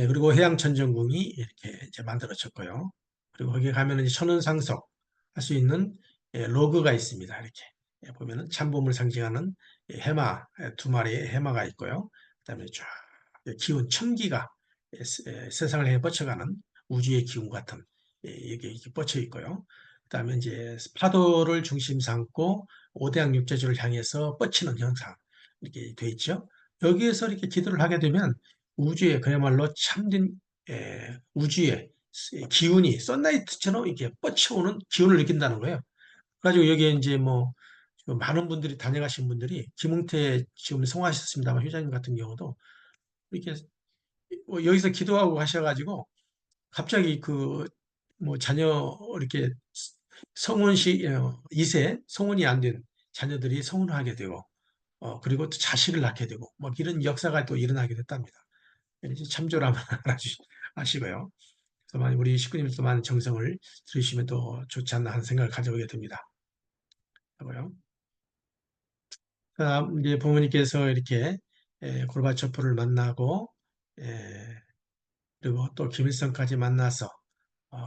그리고 해양천정궁이 이렇게 이제 만들어졌고요. 그리고 거기에 가면은 천원상석 할 수 있는 로그가 있습니다. 이렇게 보면은 참봄을 상징하는 해마 두 마리의 해마가 있고요. 그다음에 쫙 기운 천기가 세상을 향해 뻗쳐가는 우주의 기운 같은 이게 이렇게 뻗쳐 있고요. 그다음에 이제 파도를 중심 삼고 오대양 육지주를 향해서 뻗치는 형상 이렇게 돼 있죠. 여기에서 이렇게 기도를 하게 되면 우주에 그야말로 참된 우주의 기운이 썬라이트처럼 이렇게 뻗쳐오는 기운을 느낀다는 거예요. 그래가지고 여기에 이제 뭐 많은 분들이 다녀가신 분들이 김웅태 지금 성화하셨습니다만 회장님 같은 경우도 이렇게 뭐 여기서 기도하고 가셔가지고 갑자기 그 뭐 자녀 이렇게 성혼식 2세 성혼이 안 된 자녀들이 성혼을 하게 되고 그리고 또 자식을 낳게 되고 뭐 이런 역사가 또 일어나게 됐답니다. 이제 참조를 한번 아시고요. 그래서 많이 우리 식구님들도 많은 정성을 들으시면 또 좋지 않나 하는 생각을 가져보게 됩니다. 하고요. 그다음 이제 부모님께서 이렇게 고르바초프를 만나고 그리고 또 김일성까지 만나서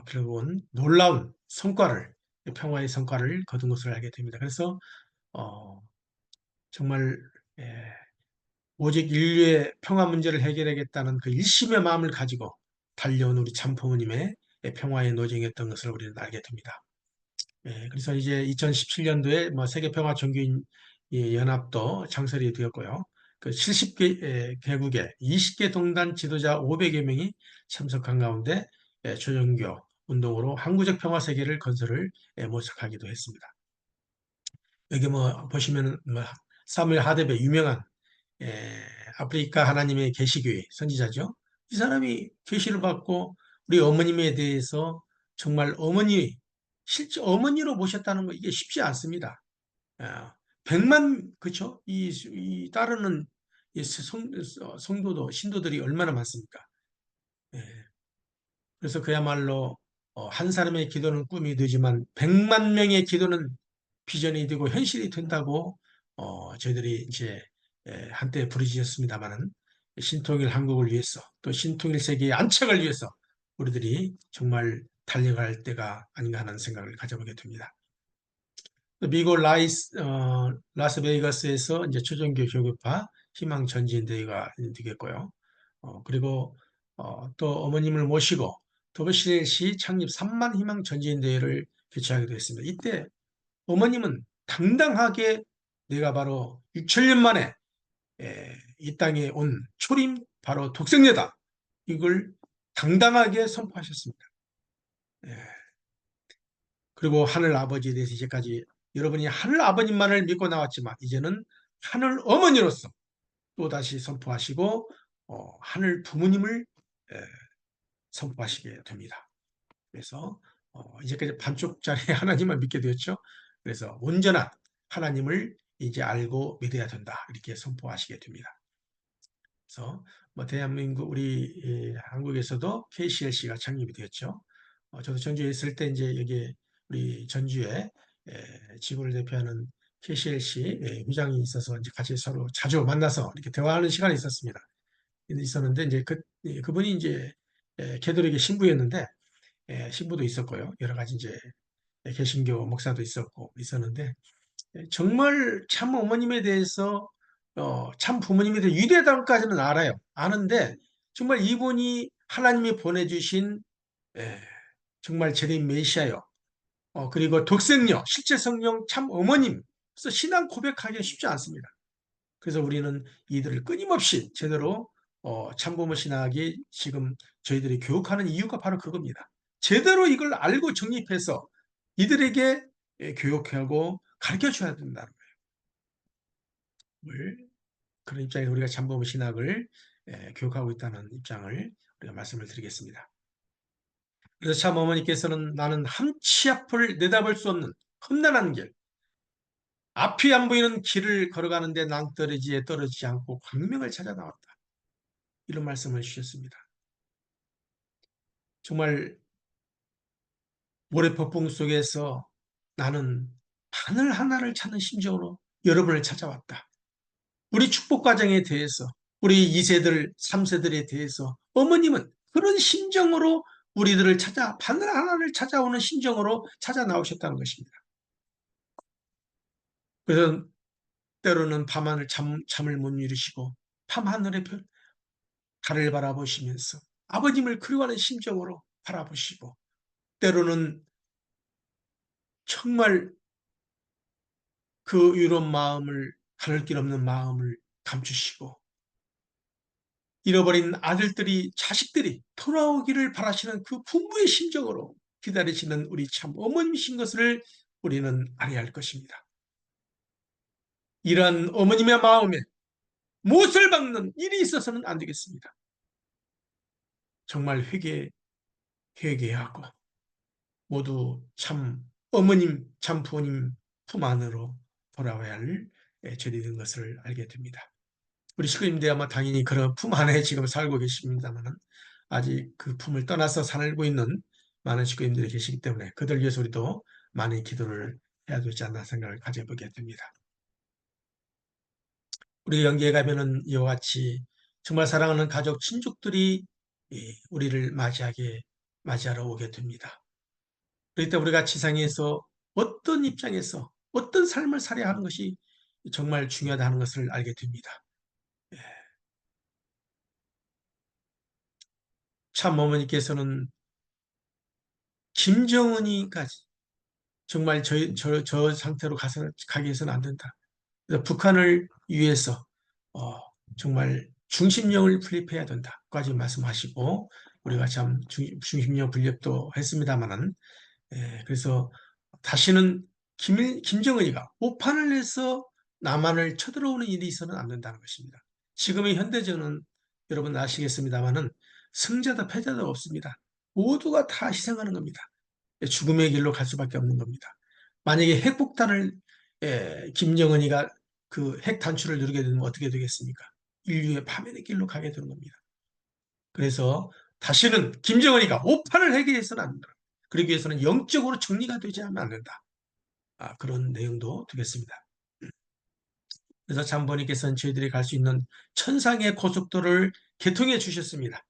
결국은 놀라운 성과를 평화의 성과를 거둔 것을 알게 됩니다. 그래서 어, 정말 예, 오직 인류의 평화 문제를 해결하겠다는 그 일심의 마음을 가지고 달려온 우리 참부모님의 평화의 노정이었던 것을 우리는 알게 됩니다. 그래서 이제 2017년도에 뭐 세계평화 종교인 연합도 창설이 되었고요. 그 70개 개국에 20개 동단 지도자 500여 명이 참석한 가운데 조정교 운동으로 항구적 평화 세계를 건설을 모색하기도 했습니다. 여기 뭐 보시면은 뭐 사무엘 하데베 유명한 예, 아프리카 하나님의 계시교회 선지자죠. 이 사람이 계시를 받고 우리 어머님에 대해서 정말 실제 어머니로 모셨다는 거 이게 쉽지 않습니다. 아, 100만, 그쵸? 이 따르는 이 성도도, 신도들이 얼마나 많습니까? 예, 그래서 그야말로 한 사람의 기도는 꿈이 되지만 100만 명의 기도는 비전이 되고 현실이 된다고 저희들이 이제 한때 부르짖었습니다마는 신통일 한국을 위해서 또 신통일 세계의 안착을 위해서 우리들이 정말 달려갈 때가 아닌가 하는 생각을 가져보게 됩니다. 미국 라스베이거스에서 이제 초종교 교급파 희망 전진 대회가 되겠고요. 그리고 또 어머님을 모시고 도버실시 창립 3만 희망 전진 대회를 개최하기도 했습니다. 이때 어머님은 당당하게 내가 바로 6천년 만에 이 땅에 온 초림 바로 독생녀다. 이걸 당당하게 선포하셨습니다. 예, 그리고 하늘 아버지에 대해서 이제까지 여러분이 하늘 아버님만을 믿고 나왔지만 이제는 하늘 어머니로서 또다시 선포하시고 하늘 부모님을 에, 선포하시게 됩니다. 그래서 이제까지 반쪽짜리 하나님만 믿게 되었죠. 그래서 온전한 하나님을 이제 알고 믿어야 된다. 이렇게 선포하시게 됩니다. 그래서 뭐 대한민국 우리 한국에서도 KCLC가 창립이 되었죠. 저도 전주에 있을 때 이제 여기 우리 전주에 지구를 대표하는 KCLC 회장이 있어서 이제 같이 서로 자주 만나서 이렇게 대화하는 시간이 있었습니다. 있었는데 이제 그분이 이제 개돌에게 신부였는데 신부도 있었고요. 여러 가지 이제 개신교 목사도 있었고 있었는데 정말 참 어머님에 대해서 참 부모님에 대해 위대하다고까지는 알아요. 아는데 정말 이분이 하나님이 보내주신 예, 정말 제대인 메시아요. 그리고 독생녀, 실제 성령 참 어머님. 그래서 신앙 고백하기 쉽지 않습니다. 그래서 우리는 이들을 끊임없이 제대로 참부모 신학이 지금 저희들이 교육하는 이유가 바로 그겁니다. 제대로 이걸 알고 정립해서 이들에게 교육하고 가르쳐 줘야 된다는 걸 그런 입장에서 우리가 참부모 신학을 교육하고 있다는 입장을 우리가 말씀을 드리겠습니다. 그래서 참 어머니께서는 나는 한치 앞을 내다볼 수 없는 험난한 길, 앞이 안 보이는 길을 걸어가는데 낭떠러지에 떨어지지 않고 광명을 찾아 나왔다. 이런 말씀을 주셨습니다. 정말 모래폭풍 속에서 나는 하늘 하나를 찾는 심정으로 여러분을 찾아왔다. 우리 축복 과정에 대해서, 우리 2세들, 3세들에 대해서 어머님은 그런 심정으로 우리들을 하늘 하나를 찾아오는 심정으로 찾아 나오셨다는 것입니다. 그래서 때로는 밤하늘 잠을 못 이루시고 밤하늘의 달을 바라보시면서 아버님을 그리워하는 심정으로 바라보시고, 때로는 정말 그 의로운 마음을, 가를 길 없는 마음을 감추시고, 잃어버린 아들들이, 자식들이 돌아오기를 바라시는 그 부모의 심정으로 기다리시는 우리 참 어머님이신 것을 우리는 알아야 할 것입니다. 이러한 어머님의 마음에 못을 박는 일이 있어서는 안 되겠습니다. 정말 회개해야 하고, 모두 참 어머님, 참 부모님 품 안으로 돌아와야 할 절이 된 것을 알게 됩니다. 우리 식구님들 아마 당연히 그런 품 안에 지금 살고 계십니다만, 아직 그 품을 떠나서 살고 있는 많은 식구님들이 계시기 때문에 그들 위해서 우리도 많은 기도를 해야 되지 않나 생각을 가져보게 됩니다. 우리 연기에 가면은 이와 같이 정말 사랑하는 가족, 친족들이 우리를 맞이하러 오게 됩니다. 그럴 때 우리가 지상에서 어떤 입장에서 어떤 삶을 살아야 하는 것이 정말 중요하다는 것을 알게 됩니다. 참 어머니께서는 김정은이까지 정말 저 상태로 가게 해서는 안 된다. 그래서 북한을 위해서 어, 정말 중심령을 풀립해야 된다까지 말씀하시고, 우리가 참 중심령 분립도 했습니다만은, 그래서 다시는 김정은이가 오판을 해서 남한을 쳐들어오는 일이 있어서는 안 된다는 것입니다. 지금의 현대전은 여러분 아시겠습니다만은 승자도 패자도 없습니다. 모두가 다 희생하는 겁니다. 죽음의 길로 갈 수밖에 없는 겁니다. 만약에 핵폭탄을 김정은이가 그 핵 단추를 누르게 되면 어떻게 되겠습니까? 인류의 파멸의 길로 가게 되는 겁니다. 그래서 다시는 김정은이가 오판을 하게 해서는 안 된다. 그러기 위해서는 영적으로 정리가 되지 않으면 안 된다. 그런 내용도 되겠습니다. 그래서 장본인께서는 저희들이 갈 수 있는 천상의 고속도로를 개통해 주셨습니다.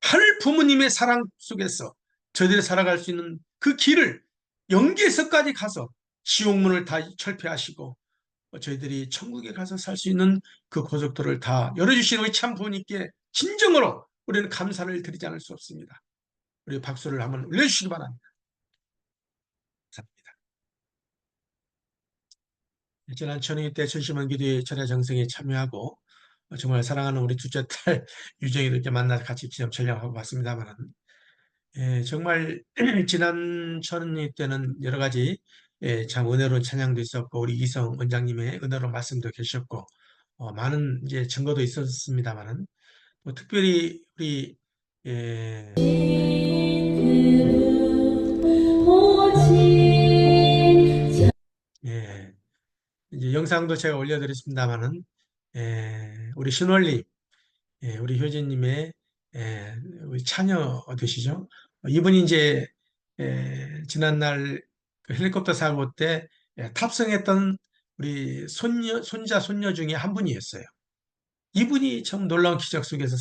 하늘 부모님의 사랑 속에서 저희들이 살아갈 수 있는 그 길을 영계에서까지 가서 지옥문을 다 철폐하시고 저희들이 천국에 가서 살 수 있는 그 고속도로를 다 열어주신 우리 참 부모님께 진정으로 우리는 감사를 드리지 않을 수 없습니다. 우리 박수를 한번 올려주시기 바랍니다. 감사합니다. 지난 천일 때 천심한 기도의 철야 정성에 참여하고 정말 사랑하는 우리 둘째 딸 유정이도 이렇게 만나서 같이 기념 촬영하고 왔습니다만, 정말 지난 천일 때는 여러 가지 참 은혜로운 찬양도 있었고 우리 이성 원장님의 은혜로운 말씀도 계셨고 많은 이제 증거도 있었습니다만은, 특별히 우리 예, 예, 이제 영상도 제가 올려드렸습니다만은, 우리 신월리, 우리 효진님의 우리 차녀 되시죠? 이분이 이제 지난날 그 헬리콥터 사고 때 탑승했던 우리 손자, 손녀 중에 한 분이었어요. 이분이 참 놀라운 기적 속에서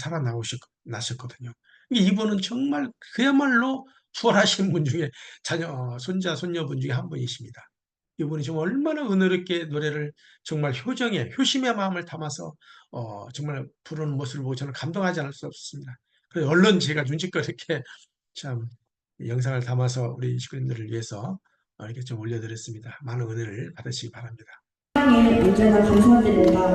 나셨거든요. 이분은 정말 그야말로 부활하신 분 중에 손자, 손녀분 중에 한 분이십니다. 이분이 정말 얼마나 은혜롭게 노래를 정말 효심의 마음을 담아서 정말 부르는 모습을 보고 저는 감동하지 않을 수 없었습니다. 그래서 얼른 제가 눈치껏 이렇게 참 영상을 담아서 우리 식구님들을 위해서 이렇게 좀 올려드렸습니다. 많은 은혜를 받으시기 바랍니다. 사랑에 언제나 감사드립니다.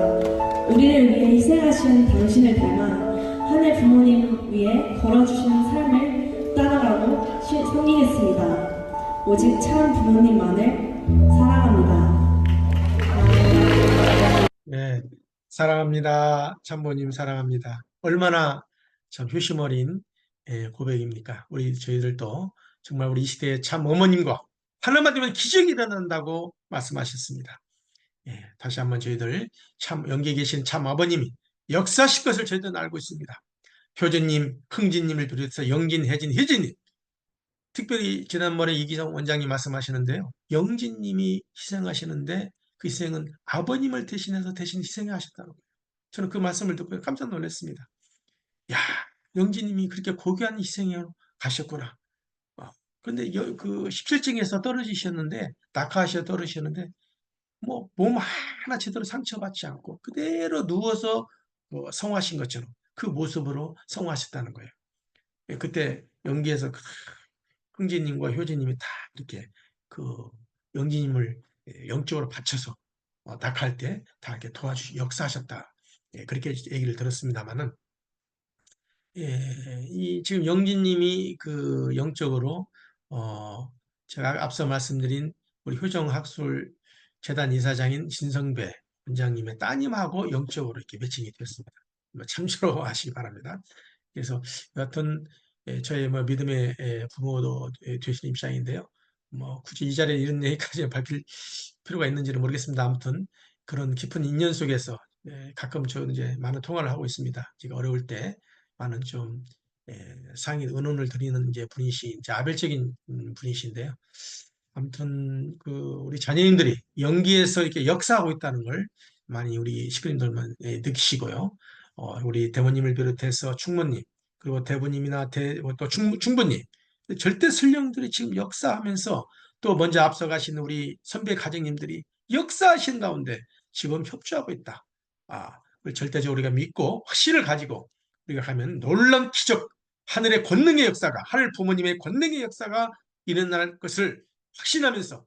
우리를 위해 희생하신 당신을 닮아 하늘 부모님 위해 걸어주시는 삶을 따라가고 섬기겠습니다. 오직 참 부모님만을 사랑합니다. 네, 사랑합니다. 참모님 사랑합니다. 얼마나 참 효심 어린 고백입니까? 저희들도 정말 우리 이 시대의 참 어머님과 하나만 되면 기적이 일어난다고 말씀하셨습니다. 다시 한번 저희들 참 연계에 계신 참 아버님이 역사하실 것을 저희들은 알고 있습니다. 효진님, 흥진님을 비롯해서 영진, 혜진, 혜진님, 특별히 지난번에 이기성 원장님 말씀하시는데요. 영진님이 희생하시는데 그 희생은 아버님을 대신해서 대신 희생하셨다는 거예요. 저는 그 말씀을 듣고 깜짝 놀랐습니다. 야, 영진님이 그렇게 고귀한 희생을 가셨구나. 그런데 그 17층에서 떨어지셨는데, 낙하하셔 떨어지셨는데, 뭐, 몸 하나 제대로 상처받지 않고 그대로 누워서 성하신 것처럼 그 모습으로 성화하셨다는 거예요. 그때 연기에서 흥진님과 효진님이 다 이렇게 그 영진님을 영적으로 바쳐서 낙할 때 다 이렇게 역사하셨다. 그렇게 얘기를 들었습니다만은, 이 지금 영진님이 그 영적으로 제가 앞서 말씀드린 우리 효정학술 재단 이사장인 신성배 원장님의 따님하고 영적으로 이렇게 매칭이 됐습니다. 참조하시기 바랍니다. 그래서 여하튼 저의 뭐 믿음의 부모도 되신 입장인데요. 뭐 굳이 이 자리에 이런 얘기까지 밝힐 필요가 있는지는 모르겠습니다. 아무튼 그런 깊은 인연 속에서 가끔 저 이제 많은 통화를 하고 있습니다. 제가 어려울 때 많은 좀 상의 의논을 드리는 이제 분이시 이제 아벨적인 분이신데요. 아무튼 그 우리 자녀님들이 연기에서 이렇게 역사하고 있다는 걸 많이 우리 식구님들만 느끼시고요. 우리 대모님을 비롯해서 충모님 그리고 대부님이나 또 충부님 절대 신령들이 지금 역사하면서 또 먼저 앞서가신 우리 선배 가정님들이 역사하신 가운데 지금 협조하고 있다. 그걸 절대적으로 우리가 믿고 확신을 가지고 우리가 가면 놀라운 기적, 하늘의 권능의 역사가 하늘 부모님의 권능의 역사가 일어날 것을 확신하면서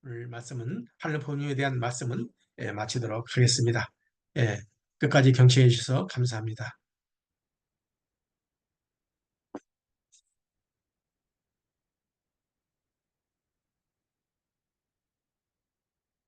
오늘 말씀은 하늘 부모님에 대한 말씀은 마치도록 하겠습니다. 끝까지 경청해 주셔서 감사합니다.